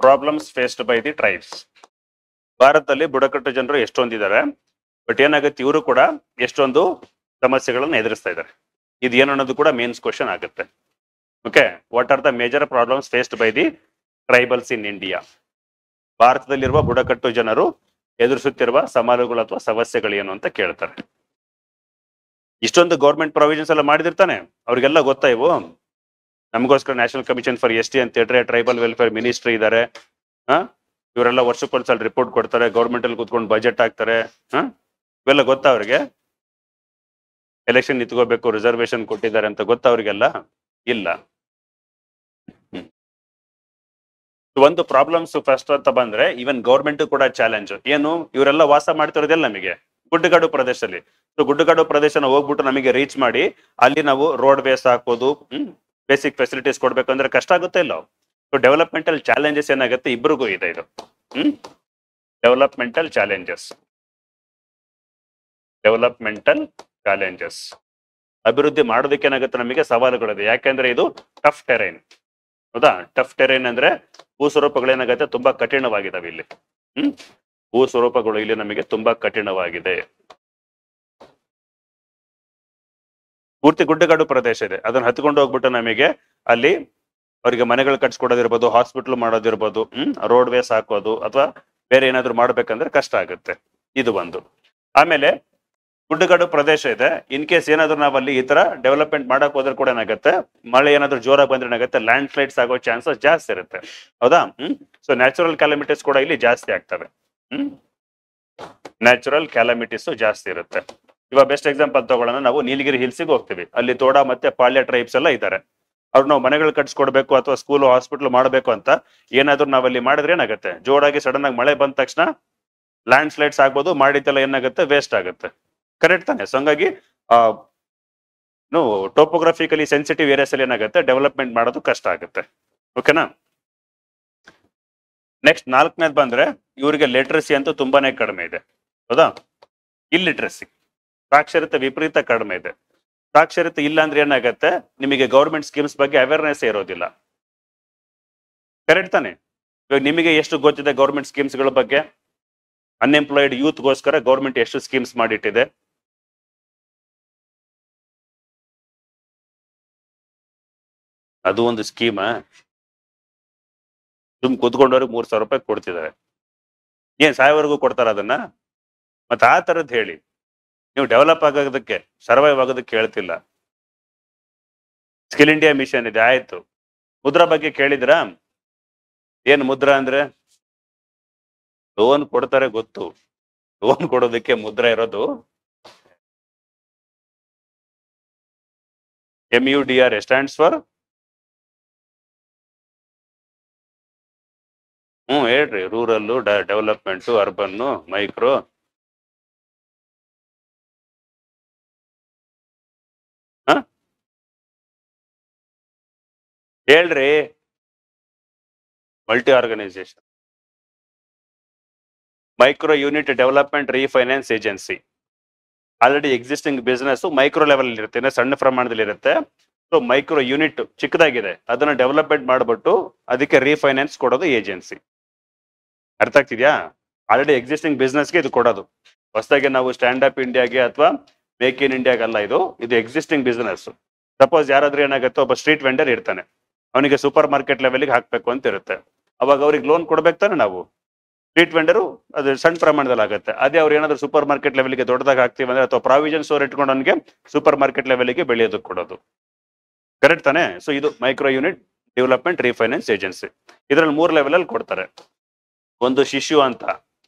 Problems faced by the tribes. ಭಾರತದಲ್ಲಿ ಬುಡಕಟ್ಟು ಜನರು ಎಷ್ಟೊಂದಿದ್ದಾರೆ, ಬಟ್ ಏನಾಗುತ್ತೆ ಇವರು ಕೂಡ ಎಷ್ಟೊಂದು ಸಮಸ್ಯೆಗಳನ್ನು ಎದುರಿಸ್ತಾ ಇದ್ದಾರೆ. ಇದು ಏನು ಅನ್ನೋದು ಕೂಡ ಮೇನ್ಸ್ ಕ್ವಶನ್ ಆಗುತ್ತೆ. Okay, what are the major problems faced by the tribals in India? ಭಾರತದಲ್ಲಿರುವ ಬುಡಕಟ್ಟು ಜನರು ಎದುರಿಸುತ್ತಿರುವ ಸವಾಲುಗಳು ಅಥವಾ ಸಮಸ್ಯೆಗಳು ಏನು ಅಂತ ಕೇಳ್ತಾರೆ. ಇಷ್ಟೊಂದು ಗೌರ್ಮೆಂಟ್ ಪ್ರೊವಿಷನ್ಸ್ ಎಲ್ಲ ಮಾಡಿದಿರ್ತಾನೆ, ಅವ್ರಿಗೆಲ್ಲ ಗೊತ್ತಾ ಇವು? ನಮಗೋಸ್ಕರ ನ್ಯಾಷನಲ್ ಕಮಿಷನ್ ಫಾರ್ ST ಅಂತ ಹೇಳಿದ್ರೆ ಟ್ರೈಬಲ್ ವೆಲ್ಫೇರ್ ಮಿನಿಸ್ಟ್ರಿ ಇದ್ದಾರೆ. ಇವರೆಲ್ಲ ವರ್ಷಕ್ಕೊಂದ್ಸಲ ರಿಪೋರ್ಟ್ ಕೊಡ್ತಾರೆ, ಗೌರ್ಮೆಂಟ್ ಅಲ್ಲಿ ಕೂತ್ಕೊಂಡು ಬಜೆಟ್ ಹಾಕ್ತಾರೆ. ಇವೆಲ್ಲ ಗೊತ್ತಾ ಅವ್ರಿಗೆ? ಎಲೆಕ್ಷನ್ ನಿಂತ್ಕೋಬೇಕು, ರಿಸರ್ವೇಶನ್ ಕೊಟ್ಟಿದ್ದಾರೆ ಅಂತ ಗೊತ್ತಾ ಅವ್ರಿಗೆಲ್ಲ? ಇಲ್ಲ. ಒಂದು ಪ್ರಾಬ್ಲಮ್ಸ್ ಫಸ್ಟ್ ಅಂತ ಬಂದ್ರೆ ಈವನ್ ಗೌರ್ಮೆಂಟ್ ಕೂಡ ಚಾಲೆಂಜ್. ಏನು, ಇವರೆಲ್ಲ ವಾಸ ಮಾಡ್ತಿರೋದೆಲ್ಲ ನಮಗೆ ಗುಡ್ಡಗಾಡು ಪ್ರದೇಶದಲ್ಲಿ. ಸೊ ಗುಡ್ಡಗಾಡು ಪ್ರದೇಶನ ಹೋಗ್ಬಿಟ್ಟು ನಮಗೆ ರೀಚ್ ಮಾಡಿ ಅಲ್ಲಿ ನಾವು ರೋಡ್ ವೇಸ್ ಹಾಕೋದು, ಬೇಸಿಕ್ ಫೆಸಿಲಿಟೀಸ್ ಕೊಡ್ಬೇಕಂದ್ರೆ ಕಷ್ಟ ಆಗುತ್ತೆ ಇಲ್ಲ? ಸೊ ಡೆವಲಪ್ಮೆಂಟಲ್ ಚಾಲೆಂಜಸ್ ಏನಾಗುತ್ತೆ, ಇಬ್ರಿಗೂ ಇದೆ ಇದು. ಡೆವಲಪ್ಮೆಂಟಲ್ ಚಾಲೆಂಜಸ್ ಅಭಿವೃದ್ಧಿ ಮಾಡೋದಕ್ಕೆ ಏನಾಗುತ್ತೆ, ನಮಗೆ ಸವಾಲುಗಳಿದೆ. ಯಾಕೆಂದ್ರೆ ಇದು ಟಫ್ ಟೆರೈನ್. ಹೌದಾ? ಟಫ್ ಟೆರೈನ್ ಅಂದ್ರೆ ಭೂಸ್ವರೂಪಗಳೇನಾಗತ್ತೆ, ತುಂಬಾ ಕಠಿಣವಾಗಿದಾವೆ ಇಲ್ಲಿ. ಭೂಸ್ವರೂಪಗಳು ಇಲ್ಲಿ ನಮಗೆ ತುಂಬಾ ಕಠಿಣವಾಗಿದೆ. ಪೂರ್ತಿ ಗುಡ್ಡಗಾಡು ಪ್ರದೇಶ ಇದೆ, ಅದನ್ನ ಹತ್ಕೊಂಡು ಹೋಗ್ಬಿಟ್ಟು ನಮಗೆ ಅಲ್ಲಿ ಅವರಿಗೆ ಮನೆಗಳು ಕಟ್ಸ್ಕೊಡೋದಿರ್ಬೋದು, ಹಾಸ್ಪಿಟಲ್ ಮಾಡೋದಿರ್ಬೋದು, ರೋಡ್ ವೇಸ್ ಹಾಕೋದು ಅಥವಾ ಬೇರೆ ಏನಾದ್ರು ಮಾಡ್ಬೇಕಂದ್ರೆ ಕಷ್ಟ ಆಗುತ್ತೆ. ಇದು ಒಂದು. ಆಮೇಲೆ ಗುಡ್ಡಗಾಡು ಪ್ರದೇಶ ಇದೆ, ಇನ್ ಕೇಸ್ ಏನಾದ್ರು ನಾವಲ್ಲಿ ಈ ತರ ಡೆವಲಪ್ಮೆಂಟ್ ಮಾಡಕ್ ಹೋದ್ರೆ ಕೂಡ ಏನಾಗುತ್ತೆ, ಮಳೆ ಏನಾದ್ರು ಜೋರಾಗಿ ಬಂದ್ರೆ ಏನಾಗುತ್ತೆ, ಲ್ಯಾಂಡ್ ಸ್ಲೈಡ್ಸ್ ಆಗೋ ಚಾನ್ಸಸ್ ಜಾಸ್ತಿ ಇರುತ್ತೆ. ಹೌದಾ? ಸೊ ನ್ಯಾಚುರಲ್ ಕ್ಯಾಲಮಿಟೀಸ್ ಕೂಡ ಇಲ್ಲಿ ಜಾಸ್ತಿ ಆಗ್ತವೆ. ನ್ಯಾಚುರಲ್ ಕ್ಯಾಲಮಿಟೀಸ್ ಜಾಸ್ತಿ ಇರುತ್ತೆ. ಇವಾಗ ಬೆಸ್ಟ್ ಎಕ್ಸಾಂಪಲ್ ತಗೊಳ್ಳೋಣ, ನಾವು ನೀಲಗಿರಿ ಹಿಲ್ಸಿಗೆ ಹೋಗ್ತೀವಿ, ಅಲ್ಲಿ ತೋಡ ಮತ್ತೆ ಪಾಳ್ಯ ಟ್ರೈಬ್ಸ್ ಎಲ್ಲ ಇದ್ದಾರೆ. ಅವ್ರು ನಾವು ಮನೆಗಳು ಕಟ್ಸ್ಕೊಡ್ಬೇಕು ಅಥವಾ ಸ್ಕೂಲ್ ಹಾಸ್ಪಿಟಲ್ ಮಾಡಬೇಕು ಅಂತ ಏನಾದ್ರು ನಾವಲ್ಲಿ ಮಾಡಿದ್ರೆ ಏನಾಗುತ್ತೆ, ಜೋರಾಗಿ ಸಡನ್ ಆಗಿ ಮಳೆ ಬಂದ ತಕ್ಷಣ ಲ್ಯಾಂಡ್ ಸ್ಲೈಡ್ಸ್ ಆಗ್ಬೋದು, ಮಾಡಿದ್ದೆಲ್ಲ ಏನಾಗುತ್ತೆ, ವೇಸ್ಟ್ ಆಗುತ್ತೆ. ಕರೆಕ್ಟ್ ತಾನೆ? ಸೊ ಹಂಗಾಗಿ ಟೋಪೋಗ್ರಫಿಕಲಿ ಸೆನ್ಸಿಟಿವ್ ಏರಿಯಾಸ್ ಅಲ್ಲಿ ಏನಾಗುತ್ತೆ, ಡೆವಲಪ್ಮೆಂಟ್ ಮಾಡೋದು ಕಷ್ಟ ಆಗುತ್ತೆ. ಓಕೆನಾ? ನೆಕ್ಸ್ಟ್ 4ನೇದು ಬಂದ್ರೆ ಇವರಿಗೆ ಲಿಟ್ರಸಿ ಅಂತೂ ತುಂಬಾನೇ ಕಡಿಮೆ ಇದೆ. ಹೌದಾ? ಇಲ್ಲಿಟ್ರಸಿ, ಸಾಕ್ಷರತೆ ವಿಪರೀತ ಕಡಿಮೆ ಇದೆ. ಸಾಕ್ಷರತೆ ಇಲ್ಲ ಅಂದ್ರೆ ಏನಾಗತ್ತೆ, ನಿಮಗೆ ಗೌರ್ಮೆಂಟ್ ಸ್ಕೀಮ್ಸ್ ಬಗ್ಗೆ ಅವೇರ್ನೆಸ್ ಇರೋದಿಲ್ಲ. ಕರೆಕ್ಟ್ ತಾನೆ? ಇವಾಗ ನಿಮಗೆ ಎಷ್ಟು ಗೊತ್ತಿದೆ ಗೌರ್ಮೆಂಟ್ ಸ್ಕೀಮ್ಸ್ಗಳ ಬಗ್ಗೆ? ಅನ್ಎಂಪ್ಲಾಯ್ಡ್ ಯೂತ್ಗೋಸ್ಕರ ಗೌರ್ಮೆಂಟ್ ಎಷ್ಟು ಸ್ಕೀಮ್ಸ್ ಮಾಡಿಟ್ಟಿದೆ? ಅದು ಒಂದು ಸ್ಕೀಮ. ಕೂತ್ಕೊಂಡವ್ರಿಗೆ 3,000 ರೂಪಾಯಿ ಕೊಡ್ತಿದ್ದಾರೆ. ಏನ್ ಸಾಯವರೆಗೂ ಕೊಡ್ತಾರ ಅದನ್ನ? ಮತ್ತೆ ಆ ತರದ್ ಹೇಳಿ, ನೀವು ಡೆವಲಪ್ ಆಗೋದಕ್ಕೆ, ಸರ್ವೈವ್ ಆಗೋದಕ್ಕೆ ಹೇಳ್ತಿಲ್ಲ. ಸ್ಕಿಲ್ ಇಂಡಿಯಾ ಮಿಷನ್ ಇದೆ, ಆಯ್ತು. ಮುದ್ರಾ ಬಗ್ಗೆ ಕೇಳಿದ್ರಾ? ಏನ್ ಮುದ್ರಾ ಅಂದ್ರೆ? ಲೋನ್ ಕೊಡ್ತಾರೆ ಗೊತ್ತು, ಲೋನ್ ಕೊಡೋದಕ್ಕೆ ಮುದ್ರಾ ಇರೋದು. MUDR stands for? ಹೇಳ್ರಿ. Rural development, urban, micro. ಹೇಳ್ರಿ. Multi organisation, micro unit development refinance agency. Already existing business micro level ಇರುತ್ತೆ, ಸಣ್ಣ ಪ್ರಮಾಣದಲ್ಲಿ ಇರುತ್ತೆ. ಸೊ ಮೈಕ್ರೋ ಯೂನಿಟ್ ಚಿಕ್ಕದಾಗಿದೆ, ಅದನ್ನ ಡೆವಲಪ್ಮೆಂಟ್ ಮಾಡ್ಬಿಟ್ಟು ಅದಕ್ಕೆ ರೀಫೈನಾನ್ಸ್ ಕೊಡೋದು ಏಜೆನ್ಸಿ. ಅರ್ಥ ಆಗ್ತಿದ್ಯಾ? ಆಲ್ರೆಡಿ ಎಕ್ಸಿಸ್ಟಿಂಗ್ ಬಿಸ್ನೆಸ್ಗೆ ಇದು ಕೊಡೋದು. ಹೊಸದಾಗಿ ನಾವು ಸ್ಟ್ಯಾಂಡ್ ಅಪ್ ಇಂಡಿಯಾಗೆ ಅಥವಾ ಮೇಕ್ ಇನ್ ಇಂಡಿಯಾಗಲ್ಲ, ಇದು ಎಕ್ಸಿಸ್ಟಿಂಗ್ ಬಿಸ್ನೆಸ್. ಸಪೋಸ್ ಯಾರಾದ್ರೂ ಏನಾಗುತ್ತೆ, ಒಬ್ಬ ಸ್ಟ್ರೀಟ್ ವೆಂಡರ್ ಇರ್ತಾನೆ, ಅವನಿಗೆ ಸೂಪರ್ ಮಾರ್ಕೆಟ್ ಲೆವೆಲ್ಗೆ ಹಾಕ್ಬೇಕು ಅಂತ ಇರುತ್ತೆ. ಅವಾಗ ಅವ್ರಿಗೆ ಲೋನ್ ಕೊಡ್ಬೇಕು ತಾನೆ ನಾವು? ಸ್ಟ್ರೀಟ್ ವೆಂಡರು ಅದು ಸಣ್ಣ ಪ್ರಮಾಣದಲ್ಲಿ ಆಗುತ್ತೆ. ಅದೇ ಅವ್ರು ಏನಾದ್ರು ಸೂಪರ್ ಮಾರ್ಕೆಟ್ ಲೆವೆಲ್ಗೆ ದೊಡ್ಡದಾಗಿ ಹಾಕ್ತೀವಿ ಅಂದ್ರೆ, ಅಥವಾ ಪ್ರಾವಿಷನ್ ಸ್ಟೋರ್ ಇಟ್ಕೊಂಡು ಅವನಿಗೆ ಸೂಪರ್ ಮಾರ್ಕೆಟ್ ಲೆವೆಲ್ಗೆ ಬೆಳೆಯೋದಕ್ಕೆ ಕೊಡೋದು. ಕರೆಕ್ಟ್ ತಾನೆ? ಸೊ ಇದು micro unit development refinance agency. ಇದರಲ್ಲಿ 3 ಲೆವೆಲ್ ಅಲ್ಲಿ ಕೊಡ್ತಾರೆ. ಒಂದು ಶಿಶು ಅಂತ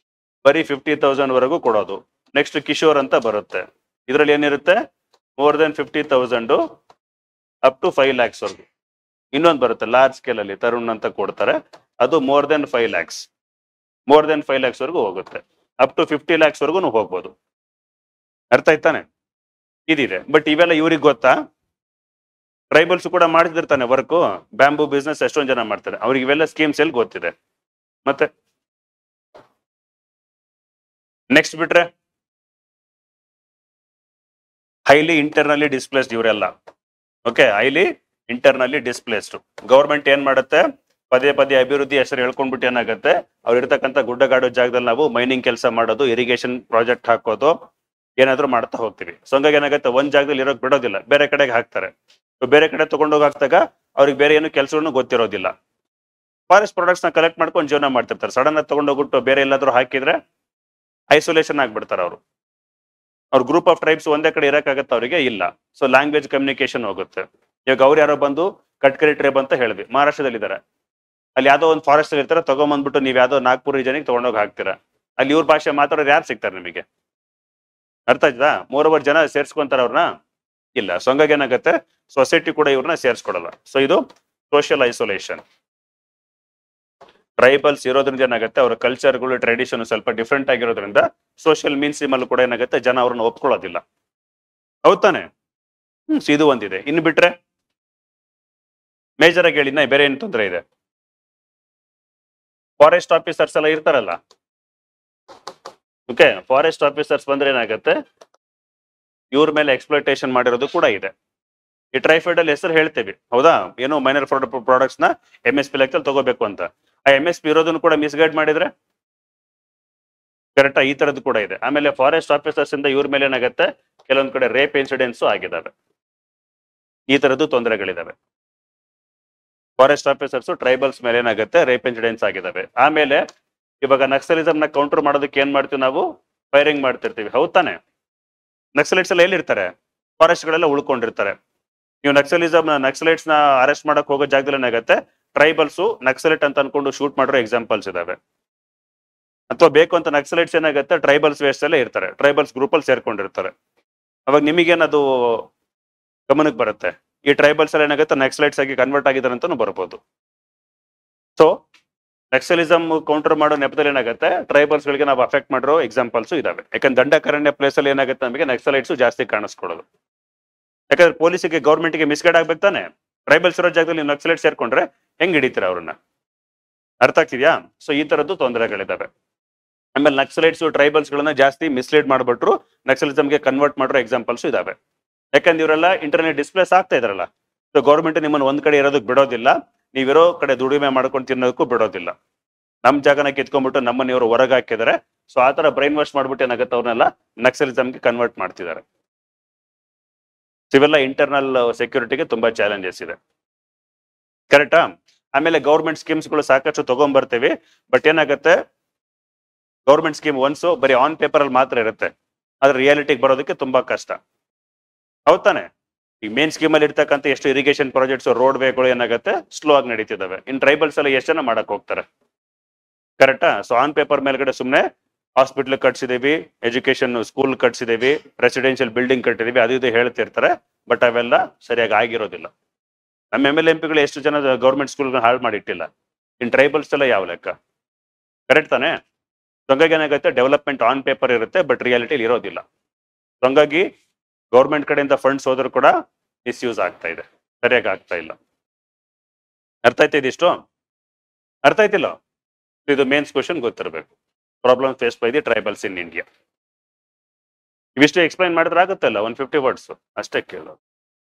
ಬರೀ 50,000 ವರೆಗೂ ಕೊಡೋದು. ನೆಕ್ಸ್ಟ್ ಕಿಶೋರ್ ಅಂತ ಬರುತ್ತೆ, ಇದರಲ್ಲಿ ಏನಿರುತ್ತೆ, more than 50,000 up to 5 lakhs ವರೆಗೂ. ಇನ್ನೊಂದು ಬರುತ್ತೆ ಲಾರ್ಜ್ ಸ್ಕೇಲ್ ಅಲ್ಲಿ, ತರುಣ್ ಅಂತ ಕೊಡ್ತಾರೆ, ಅದು ಮೋರ್ ದೆನ್ 5 lakhs ವರೆಗೂ ಹೋಗುತ್ತೆ. ಅಪ್ ಟು 50 lakhs ವರೆಗೂ ಹೋಗ್ಬೋದು. ಅರ್ಥ ಆಯ್ತಾನೆ? ಇದಿದೆ. ಬಟ್ ಇವೆಲ್ಲ ಇವ್ರಿಗೆ ಗೊತ್ತಾ? ಟ್ರೈಬಲ್ಸ್ ಕೂಡ ಮಾಡ್ತಿರ್ತಾನೆ ವರ್ಕು. ಬ್ಯಾಂಬೂ ಬಿಸ್ನೆಸ್ ಎಷ್ಟೊಂದು ಜನ ಮಾಡ್ತಾರೆ, ಅವ್ರಿಗೆ ಇವೆಲ್ಲ ಸ್ಕೀಮ್ಸ್ ಎಲ್ಲಿ ಗೊತ್ತಿದೆ? ಮತ್ತೆ ನೆಕ್ಸ್ಟ್ ಬಿಟ್ರೆ ಹೈಲಿ ಇಂಟರ್ನಲಿ ಡಿಸ್ಪ್ಲೇಸ್ಡ್ ಇವರೆಲ್ಲ. Okay, highly internally displaced. Government ಏನ್ ಮಾಡುತ್ತೆ, ಪದೇ ಪದೇ ಅಭಿವೃದ್ಧಿ ಹೆಸರು ಹೇಳ್ಕೊಂಡ್ಬಿಟ್ಟು ಏನಾಗುತ್ತೆ, ಅವ್ರು ಇರ್ತಕ್ಕಂಥ ಗುಡ್ಡಗಾಡು ಜಾಗದಲ್ಲಿ ನಾವು ಮೈನಿಂಗ್ ಕೆಲಸ ಮಾಡೋದು, ಇರಿಗೇಷನ್ ಪ್ರಾಜೆಕ್ಟ್ ಹಾಕೋದು, ಏನಾದ್ರು ಮಾಡ್ತಾ ಹೋಗ್ತೀವಿ. ಸೊ ಹಂಗಾಗಿ ಏನಾಗುತ್ತೆ, ಒಂದ್ ಜಾಗದಲ್ಲಿ ಇರೋಕ್ ಬಿಡೋದಿಲ್ಲ, ಬೇರೆ ಕಡೆಗೆ ಹಾಕ್ತಾರೆ. ಬೇರೆ ಕಡೆ ತಗೊಂಡೋಗಿ ಹಾಕ್ದಾಗ ಅವ್ರಿಗೆ ಬೇರೆ ಏನು ಕೆಲಸಗಳನ್ನು ಗೊತ್ತಿರೋದಿಲ್ಲ. ಫಾರೆಸ್ಟ್ ಪ್ರಾಡಕ್ಟ್ಸ್ ನ ಕಲೆಕ್ಟ್ ಮಾಡ್ಕೊಂಡು ಜೀವನ ಮಾಡ್ತಿರ್ತಾರೆ. ಸಡನ್ ಆಗಿ ತಗೊಂಡೋಗ್ಬಿಟ್ಟು ಬೇರೆ ಎಲ್ಲಾದ್ರೂ ಹಾಕಿದ್ರೆ ಐಸೋಲೇಷನ್ ಆಗ್ಬಿಡ್ತಾರೆ ಅವರು. ಅವ್ರ ಗ್ರೂಪ್ ಆಫ್ ಟ್ರೈಬ್ಸ್ ಒಂದೇ ಕಡೆ ಇರಕ್ಕಾಗತ್ತೆ ಅವರಿಗೆ ಇಲ್ಲ. ಸೊ ಲ್ಯಾಂಗ್ವೇಜ್ ಕಮ್ಯುನಿಕೇಶನ್ ಹೋಗುತ್ತೆ. ಇವಾಗ ಅವ್ರು ಯಾರೋ ಬಂದು ಕಟ್ಕರಿ ಟ್ರೈಬ್ ಅಂತ ಹೇಳಿದ್ವಿ, ಮಹಾರಾಷ್ಟ್ರದಲ್ಲಿ ಇದಾರೆ. ಅಲ್ಲಿ ಯಾವ್ದೋ ಒಂದು ಫಾರೆಸ್ಟ್ ಅಲ್ಲಿ ಇರ್ತಾರೆ, ತಗೊಂಬಂದ್ಬಿಟ್ಟು ನೀವ್ ಯಾವ್ದೋ ನಾಗ್ಪುರ್ ರೀಜನಿಗೆ ತಗೊಂಡೋಗಿ ಹಾಕ್ತೀರಾ. ಅಲ್ಲಿ ಇವ್ರ ಭಾಷೆ ಮಾತಾಡೋರು ಯಾರು ಸಿಗ್ತಾರೆ ನಿಮಗೆ? ಅರ್ಥ ಆಯ್ತಾ? 3 ಜನ ಸೇರ್ಸ್ಕೊಂತಾರ ಅವ್ರನ್ನ? ಇಲ್ಲ. ಸೊ ಹಂಗಾಗಿ ಏನಾಗುತ್ತೆ, ಸೊಸೈಟಿ ಕೂಡ ಇವ್ರನ್ನ ಸೇರ್ಸ್ಕೊಡಲ್ಲ. ಸೊ ಇದು ಸೋಷಿಯಲ್ ಐಸೋಲೇಷನ್. ಟ್ರೈಬಲ್ಸ್ ಇರೋದ್ರಿಂದ ಏನಾಗುತ್ತೆ, ಅವರ ಕಲ್ಚರ್ಗಳು ಟ್ರೆಡಿಷನ್ ಸ್ವಲ್ಪ ಡಿಫ್ರೆಂಟ್ ಆಗಿರೋದ್ರಿಂದ ಸೋಷಿಯಲ್ ಮೀನ್ಸ್ಟ್ರೀಮ್ ಅಲ್ಲಿ ಕೂಡ ಏನಾಗುತ್ತೆ, ಜನ ಅವ್ರನ್ನ ಒಪ್ಕೊಳ್ಳೋದಿಲ್ಲ. ಹೌದ್ ತಾನೆ? ಇದು ಒಂದಿದೆ. ಇನ್ನು ಬಿಟ್ರೆ ಮೇಜರ್ ಆಗಿ ಹೇಳಿದ್ನ ಬೇರೆ ಏನ್ ತೊಂದರೆ ಇದೆ? ಫಾರೆಸ್ಟ್ ಆಫೀಸರ್ಸ್ ಎಲ್ಲ ಇರ್ತಾರಲ್ಲ, ಓಕೆ, ಫಾರೆಸ್ಟ್ ಆಫೀಸರ್ಸ್ ಬಂದ್ರೆ ಏನಾಗುತ್ತೆ, ಇವ್ರ ಮೇಲೆ ಎಕ್ಸ್ಪ್ಲೋಟೇಷನ್ ಮಾಡಿರೋದು ಕೂಡ ಇದೆ. ಈ ಟ್ರೈಫೆಡ್ ಅಲ್ಲಿ ಹೆಸರು ಹೇಳ್ತೇವೆ, ಹೌದಾ, ಏನೋ ಮೈನರ್ ಪ್ರಾಡಕ್ಟ್ಸ್ ನ MSP ಲೆಕ್ಕದಲ್ಲಿ ತಗೋಬೇಕು ಅಂತ. ಆ MSP ಇರೋದನ್ನು ಕೂಡ ಮಿಸ್ಗೈಡ್ ಮಾಡಿದ್ರೆ ಕರೆಕ್ಟಾ? ಈ ತರದ್ದು ಕೂಡ ಇದೆ. ಆಮೇಲೆ ಫಾರೆಸ್ಟ್ ಆಫೀಸರ್ಸ್ ಇಂದ ಇವ್ರ ಮೇಲೆ ಏನಾಗುತ್ತೆ, ಕೆಲವೊಂದ್ ಕಡೆ ರೇಪ್ ಇನ್ಸಿಡೆಂಟ್ಸ್ ಆಗಿದಾವೆ. ಈ ತರದ್ದು ತೊಂದರೆಗಳಿದಾವೆ. ಫಾರೆಸ್ಟ್ ಆಫೀಸರ್ಸ್ ಟ್ರೈಬಲ್ಸ್ ಮೇಲೆ ಏನಾಗುತ್ತೆ, ರೇಪ್ ಇನ್ಸಿಡೆಂಟ್ಸ್ ಆಗಿದಾವೆ. ಆಮೇಲೆ ಇವಾಗ ನಕ್ಸಲಿಸಮ್ ನ ಕೌಂಟರ್ ಮಾಡೋದಕ್ಕೆ ಏನ್ ಮಾಡ್ತೀವಿ ನಾವು? ಫೈರಿಂಗ್ ಮಾಡ್ತಿರ್ತೀವಿ, ಹೌದ್ ತಾನೆ? ನಕ್ಸಲೈಟ್ಸ್ ಎಲ್ಲ ಎಲ್ಲಿರ್ತಾರೆ? ಫಾರೆಸ್ಟ್ ಗಳೆಲ್ಲ ಉಳ್ಕೊಂಡಿರ್ತಾರೆ. ನೀವು ನಕ್ಸಲೈಟ್ಸ್ ನ ಅರೆಸ್ಟ್ ಮಾಡಕ್ ಹೋಗೋ ಜಾಗದಲ್ಲಿ ಏನಾಗುತ್ತೆ, ಟ್ರೈಬಲ್ಸ್ ನಕ್ಸಲೈಟ್ ಅಂತ ಅನ್ಕೊಂಡು ಶೂಟ್ ಮಾಡಿರೋ ಎಕ್ಸಾಂಪಲ್ಸ್ ಇದಾವೆ. ಅಥವಾ ಬೇಕು ಅಂತ ನಕ್ಸಲೈಟ್ಸ್ ಏನಾಗುತ್ತೆ, ಟ್ರೈಬಲ್ಸ್ ವೇಸ್ಟ್ ಅಲ್ಲೇ ಇರ್ತಾರೆ, ಟ್ರೈಬಲ್ಸ್ ಗ್ರೂಪ್ ಅಲ್ಲಿ ಸೇರ್ಕೊಂಡಿರ್ತಾರೆ. ಅವಾಗ ನಿಮಗೇನದು ಗಮನಕ್ಕೆ ಬರುತ್ತೆ, ಈ ಟ್ರೈಬಲ್ಸ್ ಎಲ್ಲ ಏನಾಗುತ್ತೆ ನಕ್ಸಲೈಟ್ಸ್ ಆಗಿ ಕನ್ವರ್ಟ್ ಆಗಿದ್ದಾರೆ ಅಂತಾನು ಬರ್ಬೋದು. ಸೊ ನಕ್ಸಲಿಸಮ್ ಕೌಂಟರ್ ಮಾಡೋ ನೆಪದಲ್ಲಿ ಏನಾಗುತ್ತೆ, ಟ್ರೈಬಲ್ಸ್ ಗಳಿಗೆ ನಾವು ಅಫೆಕ್ಟ್ ಮಾಡಿರೋ ಎಕ್ಸಾಂಪಲ್ಸ್ ಇದಾವೆ. ಯಾಕಂದ್ರೆ ದಂಡಕಾರಣ್ಯ ಪ್ಲೇಸ್ ಅಲ್ಲಿ ಏನಾಗುತ್ತೆ, ನಮಗೆ ನಕ್ಸಲೈಟ್ಸ್ ಜಾಸ್ತಿ ಕಾಣಿಸ್ಕೊಳ್ಳೋದು. ಯಾಕಂದ್ರೆ ಪೊಲೀಸಿಗೆ ಗೌರ್ಮೆಂಟ್ಗೆ ಮಿಸ್ಗೈಡ್ ಆಗ್ಬೇಕು ತಾನೆ. ಟ್ರೈಬಲ್ಸ್ ಇರೋ ಜಾಗದಲ್ಲಿ ನಕ್ಸಲೈಟ್ ಸೇರ್ಕೊಂಡ್ರೆ ಹೆಂಗ್ ಹಿಡಿತೀರ ಅವ್ರನ್ನ? ಅರ್ಥ ಆಗ್ತಿದ್ಯಾ? ಸೊ ಈ ತರದ್ದು ತೊಂದರೆಗಳಿದಾವೆ. ಆಮೇಲೆ ನಕ್ಸಲೈಟ್ಸ್ ಟ್ರೈಬಲ್ಸ್ ಗಳನ್ನ ಜಾಸ್ತಿ ಮಿಸ್ಲೀಡ್ ಮಾಡ್ಬಿಟ್ರು ನಕ್ಸಲಿಸಮ್ಗೆ ಕನ್ವರ್ಟ್ ಮಾಡಿರೋ ಎಕ್ಸಾಂಪಲ್ಸ್ ಇದಾವೆ. ಯಾಕಂದ್ರೆ ಇವರೆಲ್ಲ ಇಂಟರ್ನೆಟ್ ಡಿಸ್ಪ್ಲೇಸ್ ಆಗ್ತಾ ಇದಾರಲ್ಲ. ಸೊ ಗೌರ್ಮೆಂಟ್ ನಿಮ್ಮನ್ನ ಒಂದ್ ಕಡೆ ಇರೋದಕ್ಕೆ ಬಿಡೋದಿಲ್ಲ, ನೀವಿರೋ ಕಡೆ ದುಡಿಮೆ ಮಾಡ್ಕೊಂಡು ತಿನ್ನೋದಕ್ಕೂ ಬಿಡೋದಿಲ್ಲ. ನಮ್ ಜಾಗನ ಕಿತ್ಕೊಂಡ್ಬಿಟ್ಟು ನಮ್ಮನ್ನ ಇವರು ಹೊರಗೆ ಹಾಕಿದ್ದಾರೆ. ಸೊ ಆ ತರ ಬ್ರೈನ್ ವಾಶ್ ಮಾಡ್ಬಿಟ್ಟು ಏನಾಗುತ್ತೆ, ಅವ್ರನ್ನೆಲ್ಲ ನಕ್ಸಲಿಸಮ್ಗೆ ಕನ್ವರ್ಟ್ ಮಾಡ್ತಿದ್ದಾರೆ. ಇವೆಲ್ಲ ಇಂಟರ್ನಲ್ ಸೆಕ್ಯೂರಿಟಿಗೆ ತುಂಬಾ ಚಾಲೆಂಜಸ್ ಇದೆ, ಕರೆಕ್ಟಾ? ಆಮೇಲೆ ಗೌರ್ಮೆಂಟ್ ಸ್ಕೀಮ್ಸ್ ಗಳು ಸಾಕಷ್ಟು ತಗೊಂಡ್ಬರ್ತೀವಿ, ಬಟ್ ಏನಾಗುತ್ತೆ, ಗೌರ್ಮೆಂಟ್ ಸ್ಕೀಮ್ ಒನ್ಸು ಬರೀ ಆನ್ ಪೇಪರ್ ಅಲ್ಲಿ ಮಾತ್ರ ಇರುತ್ತೆ, ಆದ್ರೆ ರಿಯಾಲಿಟಿಗೆ ಬರೋದಕ್ಕೆ ತುಂಬಾ ಕಷ್ಟ, ಹೌದ್ ತಾನೆ? ಈ ಮೇನ್ ಸ್ಕೀಮ್ ಅಲ್ಲಿ ಇರ್ತಕ್ಕಂಥ ಎಷ್ಟು ಇರಿಗೇಷನ್ ಪ್ರಾಜೆಕ್ಟ್ಸ್, ರೋಡ್ ವೇಗಳು ಏನಾಗುತ್ತೆ, ಸ್ಲೋ ಆಗಿ ನಡೀತಿದಾವೆ. ಇನ್ ಟ್ರೈಬಲ್ಸ್ ಎಲ್ಲ ಎಷ್ಟು ಜನ ಮಾಡಕ್ ಹೋಗ್ತಾರೆ, ಕರೆಕ್ಟಾ? ಸೊ ಆನ್ ಪೇಪರ್ ಮೇಲ್ಗಡೆ ಸುಮ್ನೆ ಹಾಸ್ಪಿಟ್ಲ್ ಕಟ್ಸಿದೀವಿ, ಎಜುಕೇಶನ್ ಸ್ಕೂಲ್ ಕಟ್ಸಿದೀವಿ, ರೆಸಿಡೆನ್ಷಿಯಲ್ ಬಿಲ್ಡಿಂಗ್ ಕಟ್ಟಿದೀವಿ, ಅದು ಇದು ಹೇಳ್ತಿರ್ತಾರೆ, ಬಟ್ ಅವೆಲ್ಲ ಸರಿಯಾಗಿ ಆಗಿರೋದಿಲ್ಲ. ನಮ್ಮ MLA-ಗಳು ಎಷ್ಟು ಜನ ಗೌರ್ಮೆಂಟ್ ಸ್ಕೂಲ್ಗಳನ್ನ ಹಾಳು ಮಾಡಿಟ್ಟಿಲ್ಲ. ಇನ್ ಟ್ರೈಬಲ್ಸ್ ಎಲ್ಲ ಯಾವ ಲೆಕ್ಕ, ಕರೆಕ್ಟ್ ತಾನೆ? ಹಂಗಾಗಿ ಏನಾಗುತ್ತೆ, ಡೆವಲಪ್ಮೆಂಟ್ ಆನ್ ಪೇಪರ್ ಇರುತ್ತೆ, ಬಟ್ ರಿಯಾಲಿಟಿಲಿ ಇರೋದಿಲ್ಲ. ಹಂಗಾಗಿ ಗೌರ್ಮೆಂಟ್ ಕಡೆಯಿಂದ ಫಂಡ್ಸ್ ಹೋದ್ರು ಕೂಡ ಮಿಸ್ಯೂಸ್ ಆಗ್ತಾ ಇದೆ, ಸರಿಯಾಗಿ ಆಗ್ತಾ ಇಲ್ಲ. ಅರ್ಥ ಆಯ್ತಾ ಇದಿಷ್ಟು? ಅರ್ಥ ಆಯ್ತಿಲ್ಲ? ಇದು ಮೇನ್ಸ್ ಕ್ವಶನ್ ಗೊತ್ತಿರಬೇಕು. Problem faced by the tribals in India. ಇವಿಷ್ಟು ಎಕ್ಸ್ಪ್ಲೈನ್ ಮಾಡಿದ್ರೆ ಆಗುತ್ತಲ್ಲ, 150 ವರ್ಡ್ಸ್ ಅಷ್ಟೇ ಕೇಳೋದು.